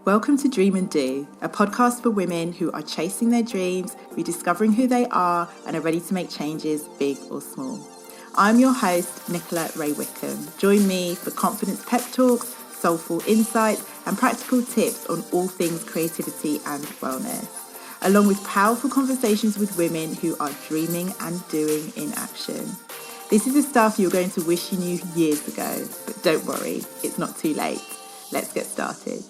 Welcome to Dream and Do, a podcast for women who are chasing their dreams, rediscovering who they are, and are ready to make changes, big or small. I'm your host, Nicola Ray Wickham. Join me for confidence pep talks, soulful insights, and practical tips on all things creativity and wellness, along with powerful conversations with women who are dreaming and doing in action. This is the stuff you're going to wish you knew years ago, but don't worry, it's not too late. Let's get started.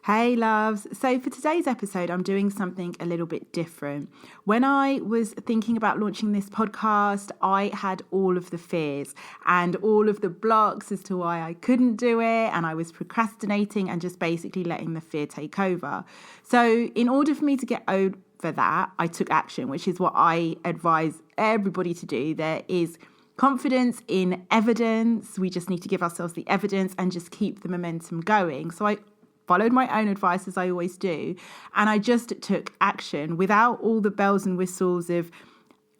Hey loves, so for today's episode I'm doing something a little bit different. When I was thinking about launching this podcast, I had all of the fears and all of the blocks as to why I couldn't do it, and I was procrastinating and just basically letting the fear take over. So in order for me to get over that, I took action, which is what I advise everybody to do. There is confidence in evidence. We just need to give ourselves the evidence and just keep the momentum going. So I followed my own advice, as I always do, and I just took action without all the bells and whistles of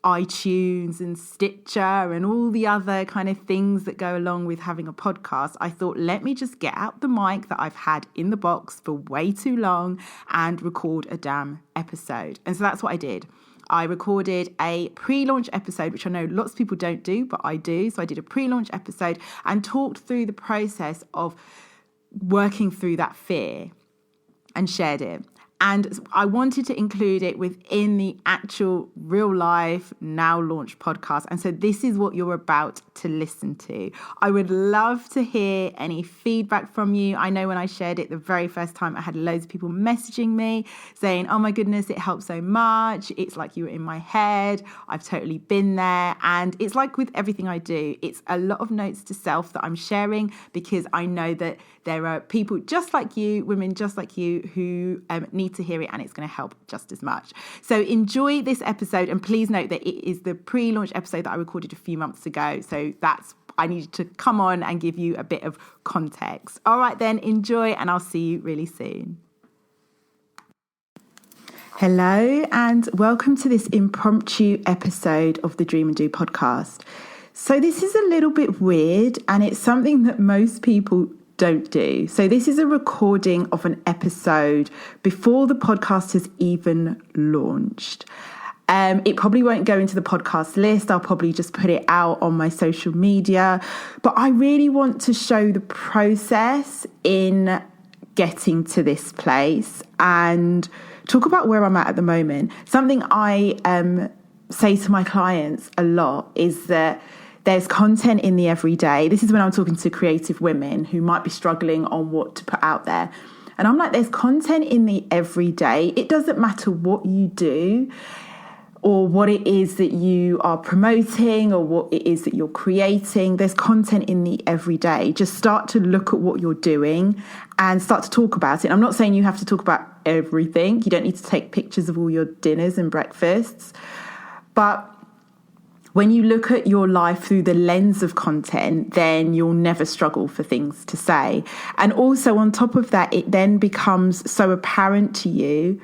iTunes and Stitcher and all the other kind of things that go along with having a podcast. I thought, let me just get out the mic that I've had in the box for way too long and record a damn episode. And so that's what I did. I recorded a pre-launch episode, which I know lots of people don't do, but I do. So I did a pre-launch episode and talked through the process of working through that fear and shared it. And I wanted to include it within the actual real life now launched podcast. And so this is what you're about to listen to. I would love to hear any feedback from you. I know when I shared it the very first time, I had loads of people messaging me saying, oh my goodness, it helped so much. It's like you were in my head. I've totally been there. And it's like with everything I do, it's a lot of notes to self that I'm sharing because I know that there are people just like you, women just like you, who need to hear it, and it's going to help just as much. So enjoy this episode, and please note that it is the pre-launch episode that I recorded a few months ago. So I needed to come on and give you a bit of context. All right then, enjoy, and I'll see you really soon. Hello, and welcome to this impromptu episode of the Dream and Do podcast. So this is a little bit weird, and it's something that most people don't do. So this is a recording of an episode before the podcast has even launched. It probably won't go into the podcast list. I'll probably just put it out on my social media. But I really want to show the process in getting to this place and talk about where I'm at the moment. Something I say to my clients a lot is that there's content in the everyday. This is when I'm talking to creative women who might be struggling on what to put out there. And I'm like, there's content in the everyday. It doesn't matter what you do or what it is that you are promoting or what it is that you're creating. There's content in the everyday. Just start to look at what you're doing and start to talk about it. I'm not saying you have to talk about everything. You don't need to take pictures of all your dinners and breakfasts. But when you look at your life through the lens of content, then you'll never struggle for things to say. And also on top of that, it then becomes so apparent to you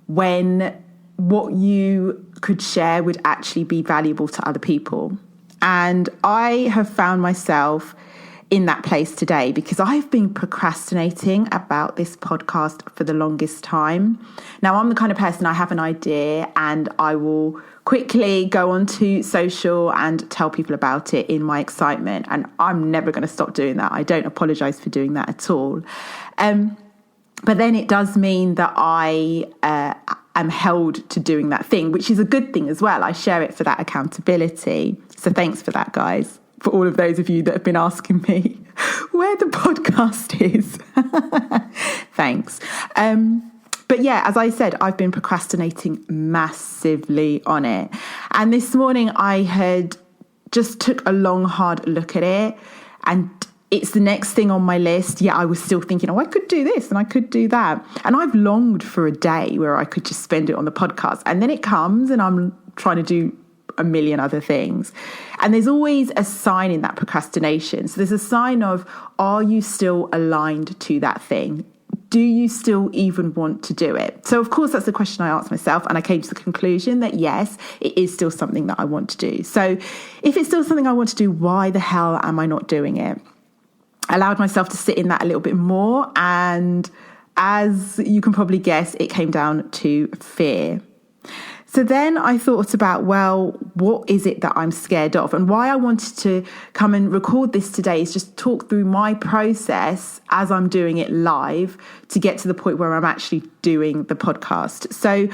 when what you could share would actually be valuable to other people. And I have found myself in that place today because I've been procrastinating about this podcast for the longest time. Now, I'm the kind of person, I have an idea and I will quickly go onto social and tell people about it in my excitement. And I'm never going to stop doing that. I don't apologize for doing that at all. But then it does mean that I am held to doing that thing, which is a good thing as well. I share it for that accountability. So thanks for that, guys. For all of those of you that have been asking me where the podcast is. Thanks. But yeah, as I said, I've been procrastinating massively on it. And this morning I had just took a long, hard look at it. And it's the next thing on my list. Yeah, I was still thinking, oh, I could do this and I could do that. And I've longed for a day where I could just spend it on the podcast. And then it comes and I'm trying to do a million other things. And there's always a sign in that procrastination. So there's a sign of, are you still aligned to that thing? Do you still even want to do it? So of course, that's the question I asked myself. And I came to the conclusion that yes, it is still something that I want to do. So if it's still something I want to do, why the hell am I not doing it? allowed myself to sit in that a little bit more. And as you can probably guess, it came down to fear. So then I thought about, well, what is it that I'm scared of? And why I wanted to come and record this today is just talk through my process as I'm doing it live to get to the point where I'm actually doing the podcast. So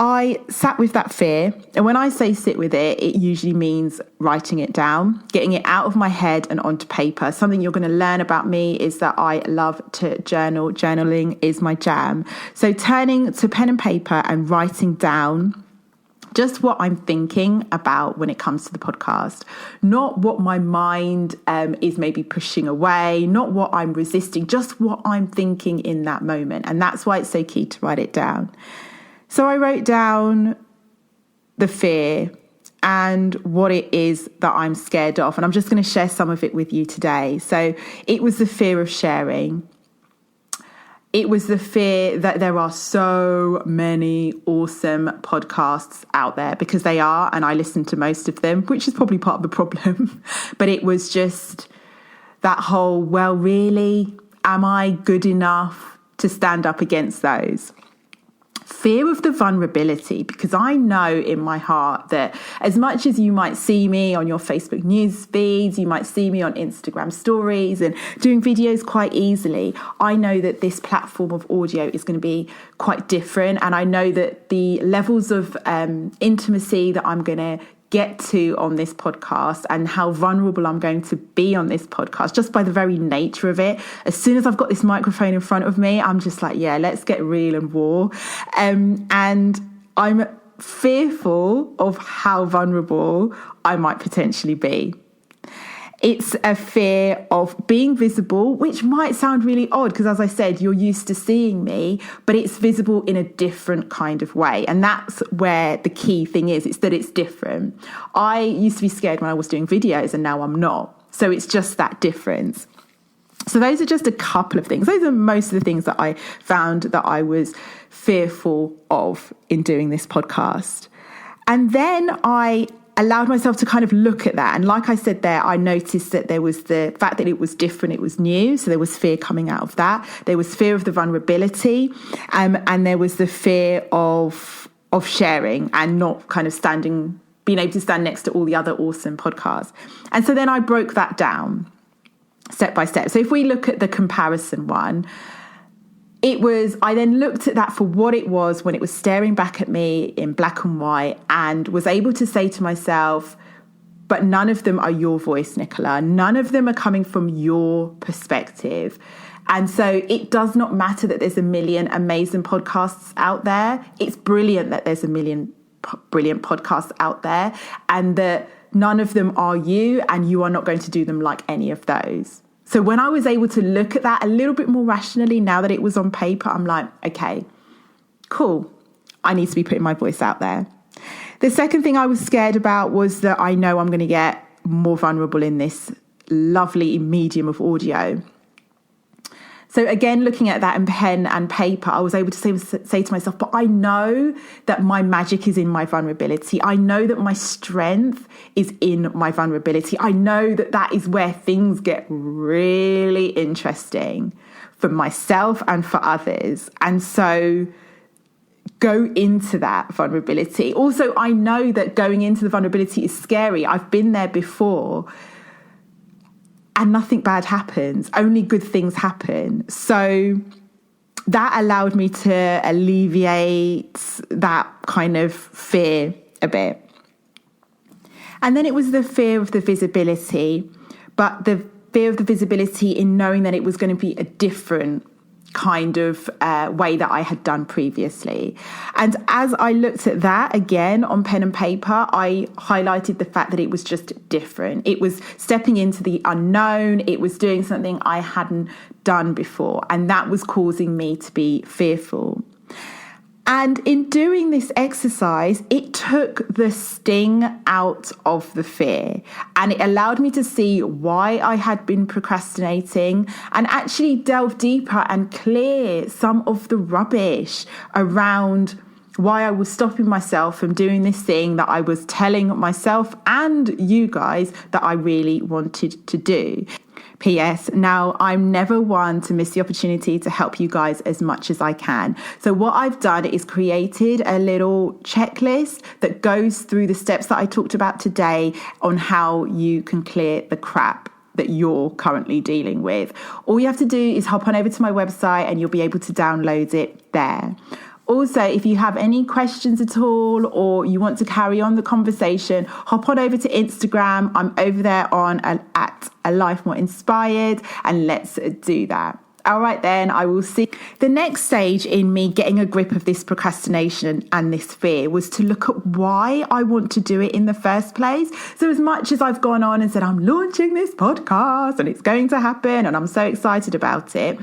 I sat with that fear. And when I say sit with it, it usually means writing it down, getting it out of my head and onto paper. Something you're going to learn about me is that I love to journal. Journaling is my jam. So turning to pen and paper and writing down just what I'm thinking about when it comes to the podcast, not what my mind is maybe pushing away, not what I'm resisting, just what I'm thinking in that moment. And that's why it's so key to write it down. So I wrote down the fear and what it is that I'm scared of. And I'm just going to share some of it with you today. So it was the fear of sharing. It was the fear that there are so many awesome podcasts out there, because they are, and I listen to most of them, which is probably part of the problem. But it was just that whole, well, really, am I good enough to stand up against those? Fear of the vulnerability, because I know in my heart that as much as you might see me on your Facebook news feeds, you might see me on Instagram stories and doing videos quite easily, I know that this platform of audio is going to be quite different. And I know that the levels of intimacy that I'm going to get to on this podcast and how vulnerable I'm going to be on this podcast, just by the very nature of it. As soon as I've got this microphone in front of me, I'm just like, yeah, let's get real and raw. And I'm fearful of how vulnerable I might potentially be. It's a fear of being visible, which might sound really odd because, as I said, you're used to seeing me, but it's visible in a different kind of way. And that's where the key thing is. It's that it's different. I used to be scared when I was doing videos and now I'm not. So it's just that difference. So those are just a couple of things. Those are most of the things that I found that I was fearful of in doing this podcast. And then I allowed myself to kind of look at that. And like I said there, I noticed that there was the fact that it was different, it was new. So there was fear coming out of that. There was fear of the vulnerability. And there was the fear of sharing and not kind of being able to stand next to all the other awesome podcasts. And so then I broke that down step by step. So if we look at the comparison one, I then looked at that for what it was when it was staring back at me in black and white, and was able to say to myself, but none of them are your voice, Nicola. None of them are coming from your perspective. And so it does not matter that there's a million amazing podcasts out there. It's brilliant that there's a million brilliant podcasts out there, and that none of them are you, and you are not going to do them like any of those. So when I was able to look at that a little bit more rationally, now that it was on paper, I'm like, okay, cool. I need to be putting my voice out there. The second thing I was scared about was that I know I'm going to get more vulnerable in this lovely medium of audio. So again, looking at that in pen and paper, I was able to say to myself, but I know that my magic is in my vulnerability. I know that my strength is in my vulnerability. I know that that is where things get really interesting for myself and for others. And so go into that vulnerability. Also, I know that going into the vulnerability is scary. I've been there before. And nothing bad happens, only good things happen. So that allowed me to alleviate that kind of fear a bit. And then it was the fear of the visibility, but the fear of the visibility in knowing that it was going to be a different kind of way that I had done previously. And as I looked at that again on pen and paper, I highlighted the fact that it was just different. It was stepping into the unknown. It was doing something I hadn't done before. And that was causing me to be fearful. And in doing this exercise, it took the sting out of the fear, and it allowed me to see why I had been procrastinating and actually delve deeper and clear some of the rubbish around why I was stopping myself from doing this thing that I was telling myself and you guys that I really wanted to do. P.S. Now, I'm never one to miss the opportunity to help you guys as much as I can. So what I've done is created a little checklist that goes through the steps that I talked about today on how you can clear the crap that you're currently dealing with. All you have to do is hop on over to my website and you'll be able to download it there. Also, if you have any questions at all or you want to carry on the conversation, hop on over to Instagram. I'm over there at A Life More Inspired, and let's do that. All right, then I will see. The next stage in me getting a grip of this procrastination and this fear was to look at why I want to do it in the first place. So as much as I've gone on and said, I'm launching this podcast and it's going to happen and I'm so excited about it,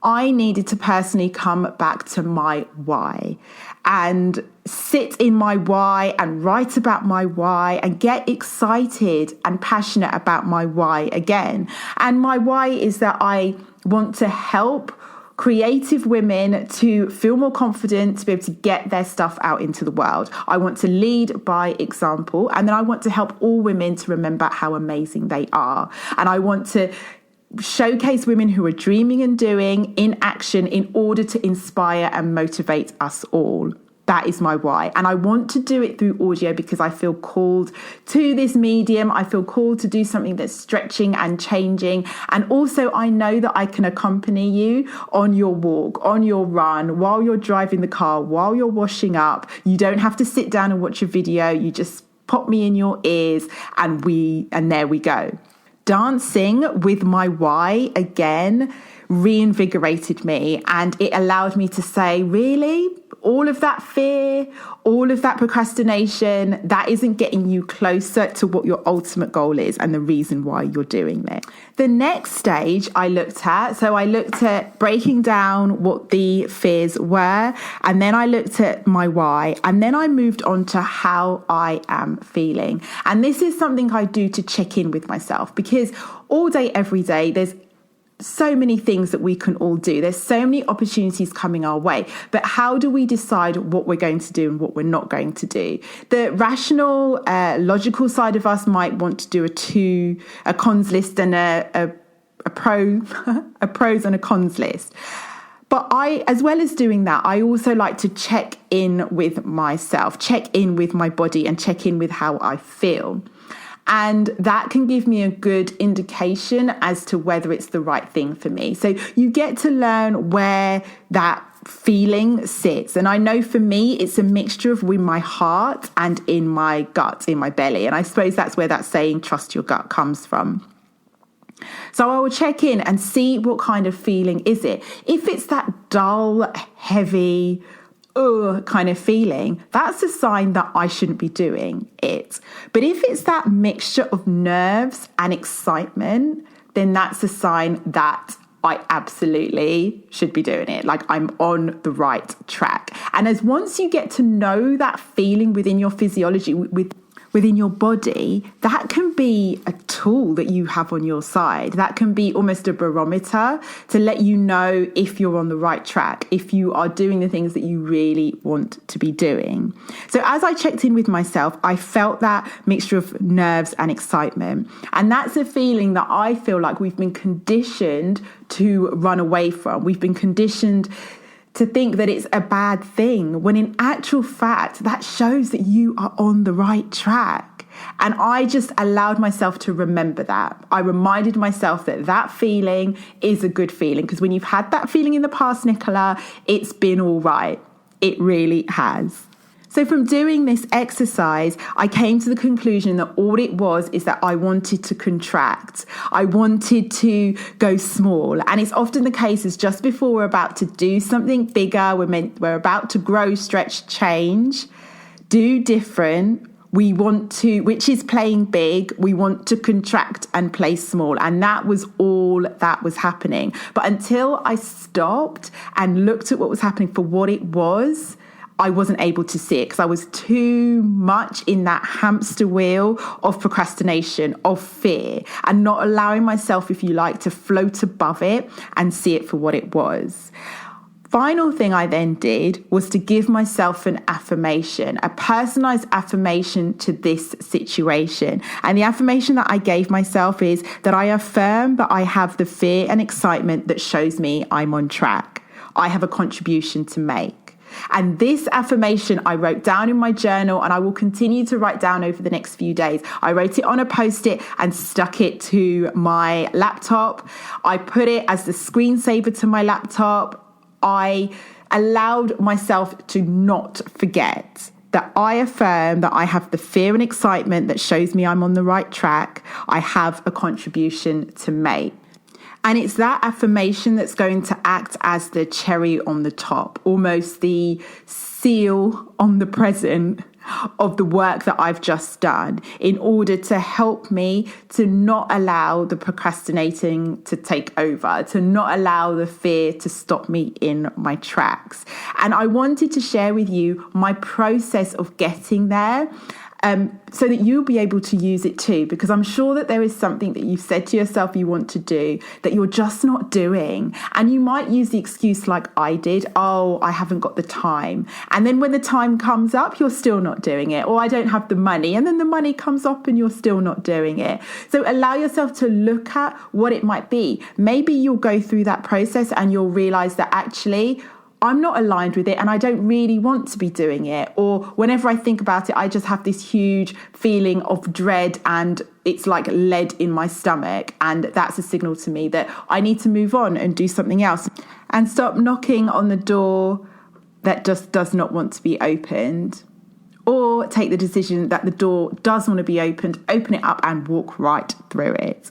I needed to personally come back to my why and sit in my why and write about my why and get excited and passionate about my why again. And my why is that I want to help creative women to feel more confident, to be able to get their stuff out into the world. I want to lead by example, and then I want to help all women to remember how amazing they are. And I want to showcase women who are dreaming and doing in action in order to inspire and motivate us all. That is my why. And I want to do it through audio because I feel called to this medium. I feel called to do something that's stretching and changing. And also I know that I can accompany you on your walk, on your run, while you're driving the car, while you're washing up. You don't have to sit down and watch a video. You just pop me in your ears and there we go. Dancing with my why again reinvigorated me, and it allowed me to say, really, all of that fear, all of that procrastination, that isn't getting you closer to what your ultimate goal is and the reason why you're doing it. The next stage I looked at breaking down what the fears were, and then I looked at my why, and then I moved on to how I am feeling. And this is something I do to check in with myself, because all day, every day, there's so many things that we can all do. There's so many opportunities coming our way, but how do we decide what we're going to do and what we're not going to do? The rational, logical side of us might want to do a cons list and a pros and a cons list. But as well as doing that, I also like to check in with myself, check in with my body, and check in with how I feel. And that can give me a good indication as to whether it's the right thing for me. So you get to learn where that feeling sits. And I know for me, it's a mixture of in my heart and in my gut, in my belly. And I suppose that's where that saying, trust your gut, comes from. So I will check in and see what kind of feeling is it. If it's that dull, heavy, kind of feeling, that's a sign that I shouldn't be doing it. But if it's that mixture of nerves and excitement, then that's a sign that I absolutely should be doing it. Like I'm on the right track. And as once you get to know that feeling within your physiology, within your body, that can be a tool that you have on your side. That can be almost a barometer to let you know if you're on the right track, if you are doing the things that you really want to be doing. So as I checked in with myself, I felt that mixture of nerves and excitement. And that's a feeling that I feel like we've been conditioned to run away from. We've been conditioned to think that it's a bad thing, when in actual fact, that shows that you are on the right track. And I just allowed myself to remember that. I reminded myself that that feeling is a good feeling, because when you've had that feeling in the past, Nicola, it's been all right. It really has. So from doing this exercise, I came to the conclusion that all it was is that I wanted to contract. I wanted to go small. And it's often the case is just before we're about to do something bigger, we're about to grow, stretch, change, do different. We want to, which is playing big, we want to contract and play small. And that was all that was happening. But until I stopped and looked at what was happening for what it was, I wasn't able to see it because I was too much in that hamster wheel of procrastination, of fear, and not allowing myself, if you like, to float above it and see it for what it was. Final thing I then did was to give myself an affirmation, a personalized affirmation to this situation. And the affirmation that I gave myself is that I affirm that I have the fear and excitement that shows me I'm on track. I have a contribution to make. And this affirmation I wrote down in my journal, and I will continue to write down over the next few days. I wrote it on a post-it and stuck it to my laptop. I put it as the screensaver to my laptop. I allowed myself to not forget that I affirm that I have the fear and excitement that shows me I'm on the right track. I have a contribution to make. And it's that affirmation that's going to act as the cherry on the top, almost the seal on the present of the work that I've just done, in order to help me to not allow the procrastinating to take over, to not allow the fear to stop me in my tracks. And I wanted to share with you my process of getting there, so that you'll be able to use it too, because I'm sure that there is something that you've said to yourself you want to do that you're just not doing. And you might use the excuse like I did, oh, I haven't got the time. And then when the time comes up, you're still not doing it. Or I don't have the money. And then the money comes up and you're still not doing it. So allow yourself to look at what it might be. Maybe you'll go through that process and you'll realize that actually, I'm not aligned with it and I don't really want to be doing it. Or whenever I think about it, I just have this huge feeling of dread and it's like lead in my stomach. And that's a signal to me that I need to move on and do something else and stop knocking on the door that just does not want to be opened. Or take the decision that the door does want to be opened, open it up and walk right through it.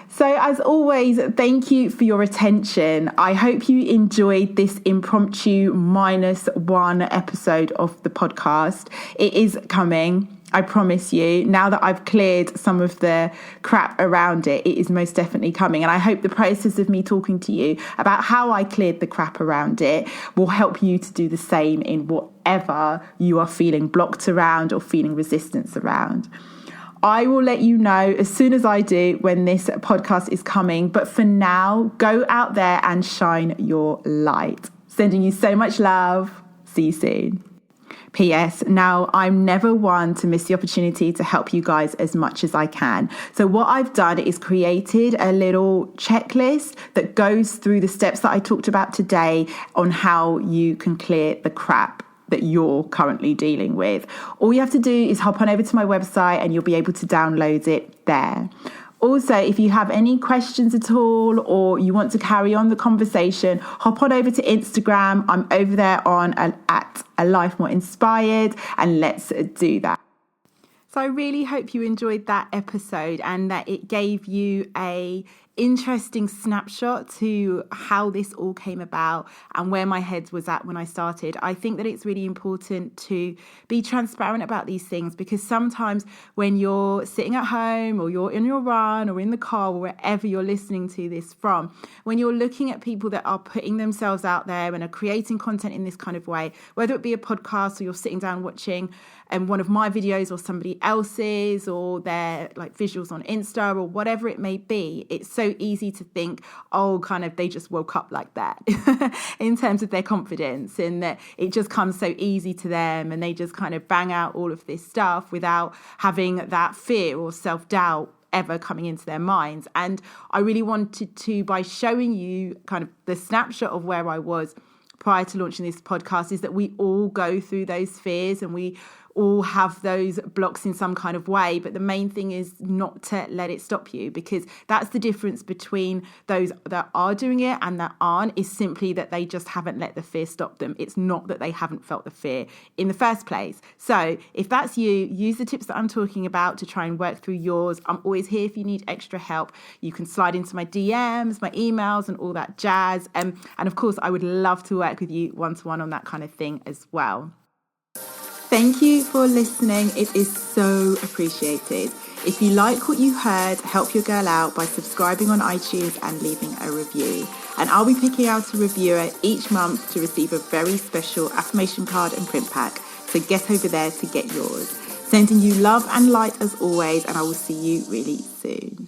So as always, thank you for your attention. I hope you enjoyed this impromptu -1 episode of the podcast. It is coming, I promise you. Now that I've cleared some of the crap around it, it is most definitely coming. And I hope the process of me talking to you about how I cleared the crap around it will help you to do the same in whatever you are feeling blocked around or feeling resistance around. I will let you know as soon as I do when this podcast is coming. But for now, go out there and shine your light. Sending you so much love. See you soon. P.S. Now, I'm never one to miss the opportunity to help you guys as much as I can. So what I've done is created a little checklist that goes through the steps that I talked about today on how you can clear the crap that you're currently dealing with. All you have to do is hop on over to my website and you'll be able to download it there. Also, if you have any questions at all or you want to carry on the conversation, hop on over to Instagram. I'm over there on at A Life More Inspired, and let's do that. So I really hope you enjoyed that episode and that it gave you a interesting snapshot to how this all came about and where my head was at when I started. I think that it's really important to be transparent about these things, because sometimes when you're sitting at home or you're in your run or in the car or wherever you're listening to this from, when you're looking at people that are putting themselves out there and are creating content in this kind of way, whether it be a podcast or you're sitting down watching one of my videos or somebody else's, or their like visuals on Insta or whatever it may be, it's so easy to think, oh, kind of they just woke up like that in terms of their confidence, and that it just comes so easy to them and they just kind of bang out all of this stuff without having that fear or self-doubt ever coming into their minds. And I really wanted to, by showing you kind of the snapshot of where I was prior to launching this podcast, is that we all go through those fears and we all have those blocks in some kind of way. But the main thing is not to let it stop you, because that's the difference between those that are doing it and that aren't, is simply that they just haven't let the fear stop them. It's not that they haven't felt the fear in the first place. So if that's you, use the tips that I'm talking about to try and work through yours. I'm always here if you need extra help. You can slide into my DMs, my emails and all that jazz. And of course, I would love to work with you one-to-one on that kind of thing as well. Thank you for listening. It is so appreciated. If you like what you heard, help your girl out by subscribing on iTunes and leaving a review. And I'll be picking out a reviewer each month to receive a very special affirmation card and print pack. So get over there to get yours. Sending you love and light as always, and I will see you really soon.